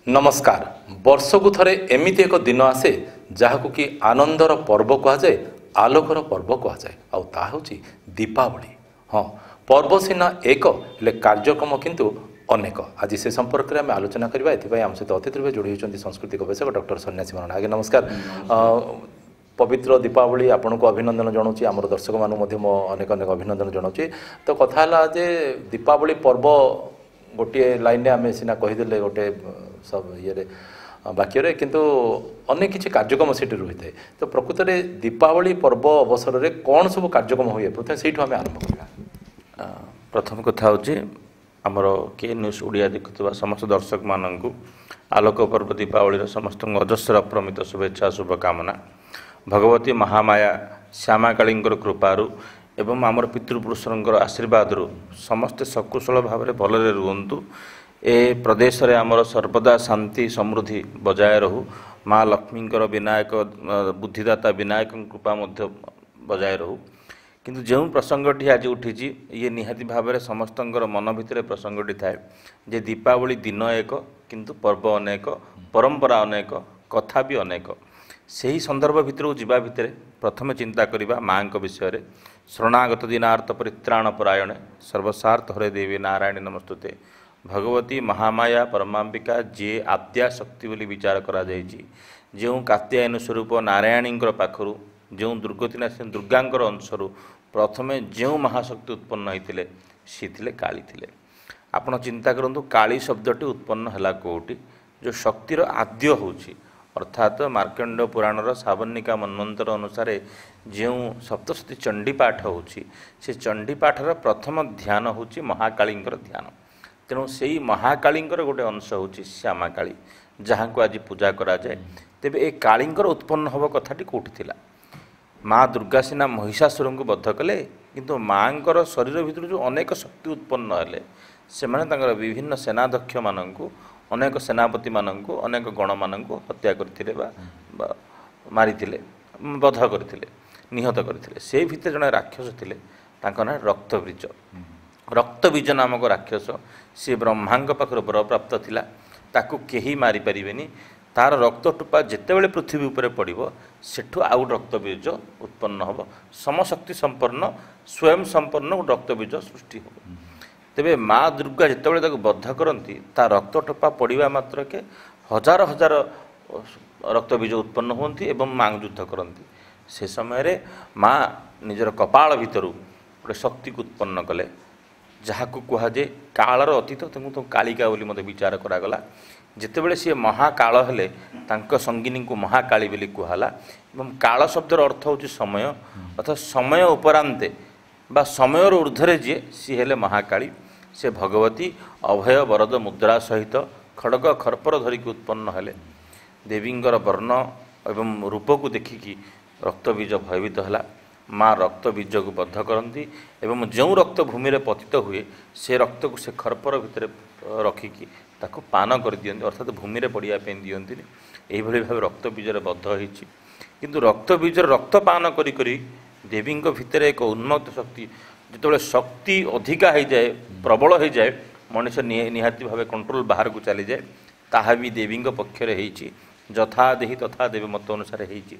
नमस्कार। वर्षकु थरे एमिति एक दिन आसे जहाकु कि आनंदर पर्व कह जाए, आलोकर पर्व कह जाए, आउ ता होची दीपावली। हाँ, पर्व सीना एक हेले कार्यक्रम किंतु अनेक। आज से संपर्क में आम आलोचना करबा। एथिपाई आम सहित अतिथि रूपे जोड़ी होइछन्ती सांस्कृतिक गवेषक डॉक्टर सन्यासी महाराणा। आगे नमस्कार। पवित्र दीपावली आपन को अभिनंदन जनाऊँ। आम दर्शक मानू मो अनेक अनेक अभिनंदन जनाऊँ। तो कथा है जे दीपावली पर्व गोटे लाइन आम सीना कहीदे गोटे सब ये बाक्य किंतु अनेक किसी कार्यक्रम से रही है। तो प्रकृत में दीपावली पर्व अवसर में कौन सब कार्यक्रम हुए प्रथम से आम आरंभ करवा। प्रथम कथा हूँ आमर के न्यूज ओडिया देखुवा समस्त दर्शक मानू आलोक पर्व दीपावली समस्त अजस्र अप्रमित शुभेच्छा शुभकामना। भगवती महामाया श्यामा काली कृपारू एवं आमर पितृपुरुषर आशीर्वाद समस्ते सकुशल भाव भलरे रुहतु। ए प्रदेश रे आमर सर्वदा शांति समृद्धि बजाय रहू। माँ लक्ष्मी विनायक बुद्धिदाता विनायक कृपा मध्य बजाय रहू। किंतु जो प्रसंगटी आज उठी ये निहाती भाव में समस्त मन भितर प्रसंगटी थाए जे दीपावली दिन एक किंतु पर्व अनेक, परंपरा अनेक, कथा भी अनेक। सही संदर्भ भितर जीवा भितर प्रथम चिंता करवा माँ विषय। शरणागत दिनार्थ परित्राण परायणे सर्वसार्थ हरे देवी नारायणी नमस्तुते। भगवती महामाया परमांबिका जे आद्या शक्ति बोली विचार करा जो कात्यायन स्वरूप नारायणी पाखु जो दुर्गतिनाशिनी दुर्गांकर अंशरू प्रथमे जो महाशक्ति उत्पन्न होते सी थे काली थे। आपण चिंता करूँ काली शब्दटी उत्पन्न है कौटी जो शक्तिर आद्य होची अर्थात मार्कंड पुराणर सावनिका मन्वंतर अनुसार जो सप्तशती चंडी पाठ होची से चंडी पाठर प्रथम ध्यान होची महाकाली ध्यान। तेणु से ही महाकाली गोटे अंश होची श्यामा काली जहाँ को आज पूजा करा जाए। तेबे ए कालींकर उत्पन्न हब कथाटी कौटी थिला। माँ दुर्गा सीना महिषासुर को बद्ध कले किंतु माँकर शरीर भितर जो अनेक शक्ति उत्पन्न हेले से माने विभिन्न सेनाध्यक्ष मानू अनेक सेनापति मानू अनेक गण मानू हत्या करथिले बा मारिथिले बध करथिले निहत करथिले। से भितर जने राक्षस थिले तांका ना रक्तबीज। रक्तबीज नामक राक्षस सी ब्रह्मांग पाखर वर प्राप्त थिला। ताकू केही मारि परिबेनी। तार रक्त टुपा जितेबाला पृथ्वी उपर पड़ो सेठू आउ रक्तबीज उत्पन्न हम समशक्ति संपन्न स्वयं संपन्न रक्तबीज सृष्टि हो। तेबे माँ दुर्गा जितेबाला बद्ध करती ता रक्त टोपा पड़ा मात्र के हजार हजार रक्तबीज उत्पन्न होती एवं माँ युद्ध करती। से समय माँ निजर कपाल भितर गोटे शक्ति को उत्पन्न कले जहाँ को कहुए कालर अतीत तो कालिका बोली मत विचार करागला। जितेबाला सी महाकाल हेले तांको संगिनी को महाकाली बोली कहला। एवं काल शब्दर अर्थ होची समय अर्थात समय उपरांते बा समयर ऊर्ध्वे जी सी हेले महाकाली। से भगवती अभय वरद मुद्रा सहित खड़ग खरपर धरिकी उत्पन्न हेले। देवींगर वर्ण एवं रूप को देखिकी रक्तबीज भयभीत है। माँ रक्तबीज को बद्ध करती एवं जो रक्त भूमि में पतित हुए से रक्त को से खरपर भितर रखिकी ताको पान कर दियंती अर्थात भूमि में पड़ापी दियंती। यही भाव रक्तबीजर बद्ध होती किंतु रक्तबीजर रक्त पान करी करी देवी भितर एक उन्मत्त शक्ति जिते शक्ति अधिका हो जाए प्रबल हो जाए मनुष्य निहाती भाव कंट्रोल बाहर को चली जाए ताहा भी देवी पक्षर होती। जथा देही तथा देवी मत अनुसार होती।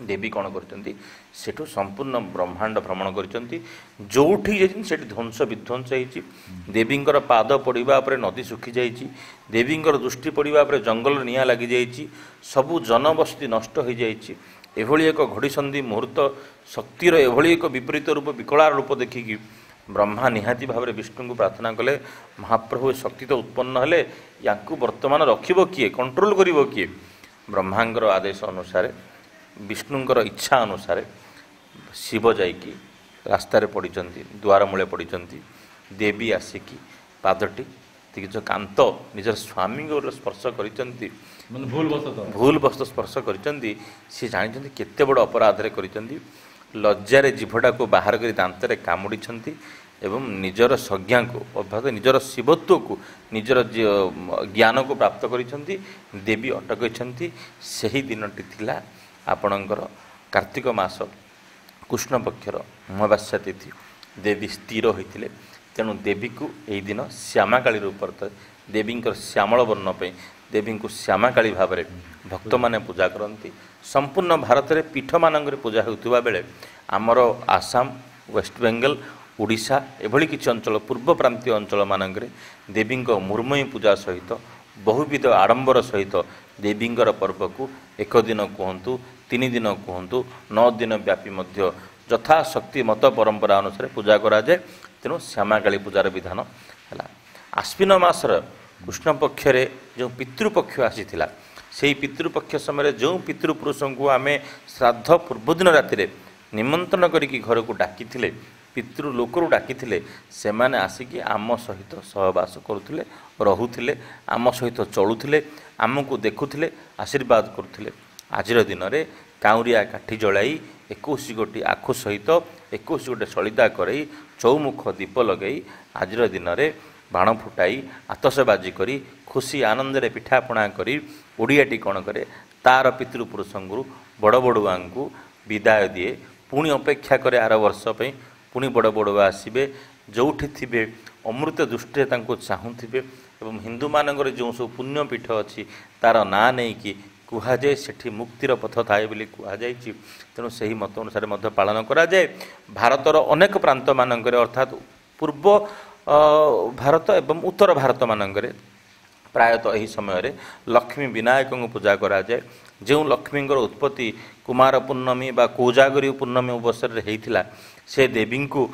देवी कौन करछंती सेठू संपूर्ण ब्रह्मांड भ्रमण करछंती जोठी जाइछन सेठी ध्वंस विध्वंस होईछि। देवींकर पाद पड़िबा परे नदी सुखी जाइछि। देवींकर दृष्टि पड़िबा परे जंगल निया लागि जाइछि। सबु जनबस्ती नष्ट हो जाइछि। एभली एक घड़ीसंधि मुहूर्त शक्तिर एभली एक विपरीत रूप विकलार रूप देखिकी ब्रह्मा निहाती भाव में विष्णु को प्रार्थना कले महाप्रभु शक्ति तो उत्पन्न हेले याकू वर्तमान रखिबो किए कंट्रोल करिबो किए। ब्रह्मांगर आदेश अनुसार विष्णुंकर इच्छा अनुसार शिव जाइकी रास्तार पड़िचंती द्वार मूले पड़िचंती। देवी आसिकी पादटी निज कांत निजर स्वामी को स्पर्श करिचंती भूल बस्त स्पर्श करिचंती। सी जानिचंती केते बड़ अपराध रे करिचंती। लज्जार जीभटा को बाहर कर दांतरे कामुड़ी एवं निजर संज्ञा को अर्थात निजर शिवत्व को निजर ज्ञान को प्राप्त करिचंती। देवी अटकैछंती। सही दिनटी थिला आपणकर कार्तिक मास कृष्ण पक्षर अमावास्या तिथि। देवी स्थिर होते तेणु देवी को यही दिन श्यामा काली रूप देवी श्यामल वर्ण देवी को श्यामाकाली भाव में भक्त मैंने पूजा करती संपूर्ण भारत में पीठ मानक पूजा होता बेले आमर आसाम वेस्ट बेंगल ओडिशा एभली किसी अंचल पूर्व प्रांतीय अंचल मानक देवी मुर्मयी पूजा सहित बहुविध आडंबर सहित देवींर पर्व को एक दिन कहतु 3 दिन कहतु 9 दिन व्यापी यथाशक्ति मत परंपरा अनुसार पूजा कराए तेणु श्यामाकाली पूजार विधान है। आश्विन मासर कृष्ण पक्ष जो पितृपक्ष आसीथिला से पितृपक्ष समय जो पितृपुरुषों को आम श्राद्ध पूर्वदिन राति निमंत्रण करिकी घर को डाकी पितृलोकरू डाकी से मैंने आसिकी आम सहित सहवास करुले रुले आम सहित चलुले आमको देखुले आशीर्वाद करुले। आज दिन में काउरिया काठी जलाई 21 गोटी आखु सहित 21 गोटे सलिता करई चौमुख दीप लगे आज दिन में बाण फुटाई आतसबाजी करी खुशी आनंद रे पिठापणा करी ओडियाटी कौन करे तार पितृपुरुषों बड़ बड़ुआ को विदाय दिए पुणी अपेक्षा करे आर वर्ष पे पुणी बड़ बड़ुआ आसबे जोठी थे अमृत दृष्टि चाहूे एवं हिंदू मानकर जो सब पुण्यपीठ अच्छी तार ना नहीं कि कहुए से मुक्तिर पथ थाए बोली कहुई तेणु से ही मत अनुसार पालन कराए। भारतर अनेक प्रांत मानक अर्थात पूर्व भारत एवं उत्तर भारत मानक प्रायतः यही समय लक्ष्मी विनायक को पूजा कराए जो लक्ष्मी उत्पत्ति कुमार पूर्णमी बा कोजागरी पूर्णमी अवसर होता से देवी को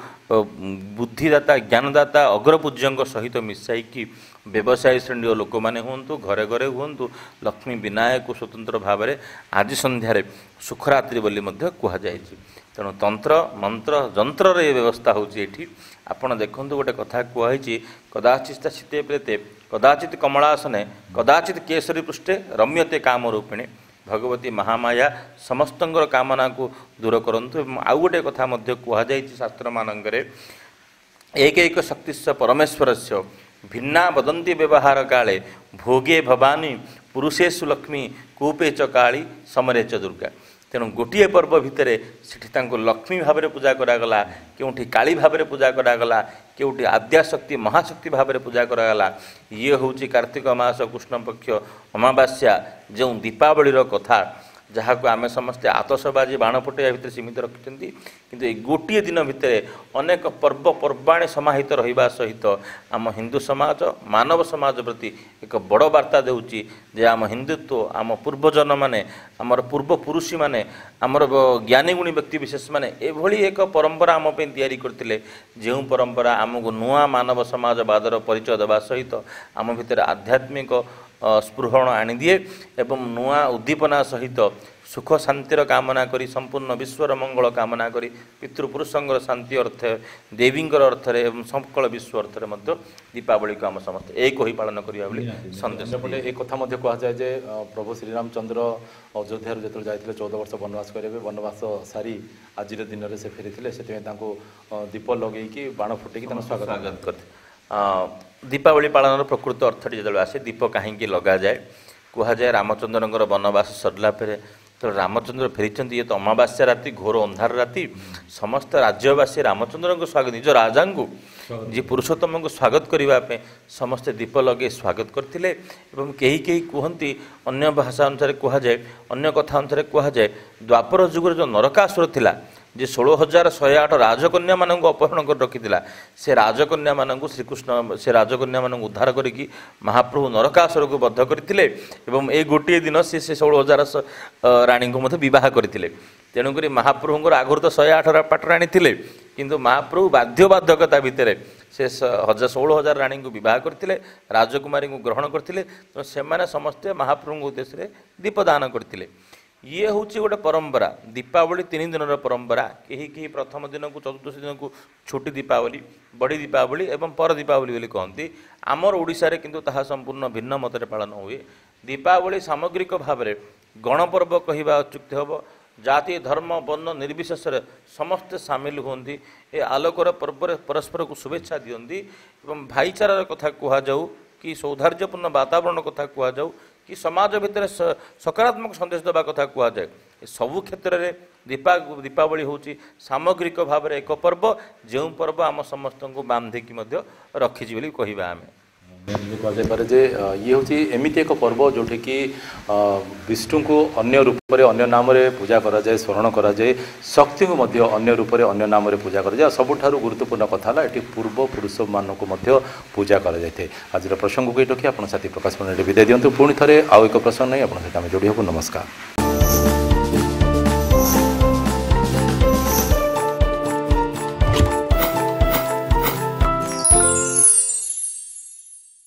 बुद्धिदाता ज्ञानदाता अग्रपूज्यों सहित मिसाई व्यवसायी श्रेणी लोक मैंने हूँ घरे घरे हूँ लक्ष्मी विनायक को स्वतंत्र भाव में आज संध्यारे सुखरात्रि बोली कहुई तेणु तंत्र मंत्र जंत्र ये व्यवस्था होती आपड़ देखु गोटे कथा कहुई कदाचित शीते प्रेते कदाचित कमलासने कदाचित केसरी पृष्ठे रम्यते काम रूपिणे भगवती महामाया समस्त कामना को दूर करंतु। आउ गोटे कथा कहुई शास्त्र मानक एक एक शक्तिश्च परमेश्वरस्य भिन्ना वदंती व्यवहार काले भोगे भवानी पुरुषेषु लक्ष्मी कूपे च काली समरे च दुर्गा तेणु गोटे पर्व भितर से लक्ष्मी भाव में पूजा करागला केउठी काली भाव में पूजा करागला केउठी आद्याशक्ति महाशक्ति भाव में पूजा करागला। ये हूँ कार्तिक मास कृष्ण पक्ष अमावास्या जो दीपावलीर कथा जहाँ को आम समस्ते आतसबाजी बाण फुटाइया भितर सीमित रखिंट कि गोटे दिन भितर अनेक पर्व पर्वाणी समाहित रहा सहित आम हिंदू समाज मानव समाज प्रति एक बड़ वार्ता देउची जे आम हिंदुत्व आम पूर्वजन माने आमर पूर्वपुरुषी माने आमर ज्ञानी गुणी व्यक्ति विशेष माने एभली एक परंपरा आम पे तैयारी करथिले जो परंपरा आमको नुआ मानव समाजवादर परिचय देवा सहित आम भितर आध्यात्मिक स्पृहण आनिदिए एवं नुआ उद्दीपना सहित सुख शांतिर कामना करी संपूर्ण विश्वर मंगल कामना करी पितृपुरुषंर शांति अर्थ देवींर अर्थ एवं सकल विश्व अर्थ दीपावली को आम समस्त एक ही पालन करा संदेश पटे एक कथा कहुए जे प्रभु श्रीरामचंद्र अयोध्या जो जाते 14 वर्ष वनवास करेंगे वनवास सारी आज दिन में से फेरी से दीप लगे बाण फुटे स्वागत करते। दीपावली पालन प्रकृत अर्थ जो आसे दीप कहीं लगा जाए कहुए रामचंद्र वनवास सरला तो रामचंद्र फेरी ये तो अमावास्या राति घोर अंधार राति समस्त राज्यवासी रामचंद्र को स्वागत निज राजा को जी पुरुषोत्तम को स्वागत करने समस्ते दीप लगे स्वागत करते कहीं कहती अन्य भाषा अनुसार कहुए अन्य कथा अनुसार कहुए द्वापर जुगर जो नरकासुर थिला जे 16,108 राजकन्या मानक अपहरण कर रखी से राजकन्या मानक श्रीकृष्ण से राजकन्या मानक उद्धार करी महाप्रभु नरकासुर को बद्ध करते ए गोटे दिन से 16,000 राणी को बहुत करते तेणुक महाप्रभुर आगुरी तो 108 पाटराणी थे किंतु महाप्रभु बाध्यबाधकता भितर से 16,000 राणी को बहुत करते राजकुमारी को ग्रहण करते तो से समस्ते महाप्रभु उद्देश्य दीपदान करते। ये हूँ गोटे परंपरा दीपावली 3 दिन परंपरा कहीं प्रथम दिन को चतुर्दशी दिन को छोटी दीपावली बड़ी दीपावली एवं पर दीपावली बोली कहती आमर ओडिशा रे किंतु ताहा संपूर्ण भिन्न मत पालन हुए। दीपावली सामग्रिक भाव में गणपर्व कहवा अच्युक्त हम जाति धर्म वर्ण निर्विशेष समस्ते सामिल होती ए आलोकर पर्व परस्पर को शुभेच्छा दियंती एवं भाईचारार कथा कहुजाऊ कि सौहार्द्यपूर्ण वातावरण कथा कहुजाऊ कि समाज भितर सकारात्मक संदेश देवा कथा कहुए सबु क्षेत्र में दीपावली हूँ सामग्रिक भाव में एक पर्व जो पर्व आम समस्त को बांधिकी रखी कहवा आम कहुपे जे ये हूँ एमती एक पर्व जोटि कि विष्णु को अन्य रूप में अन्य नाम पूजा कराए स्मरण कराए शक्ति को मध्य अन्य रूप में अन्य नाम पूजा कराए सबुठ गुरुत्वपूर्ण कथा है ये पूर्व पुरुष मानक पूजा कराए आज प्रसंग को ये रखी आप साथी प्रकाश पंडा विदाय दिंतु पुणी थे आउ एक प्रसंग नहीं आप जोड़ी हूँ नमस्कार।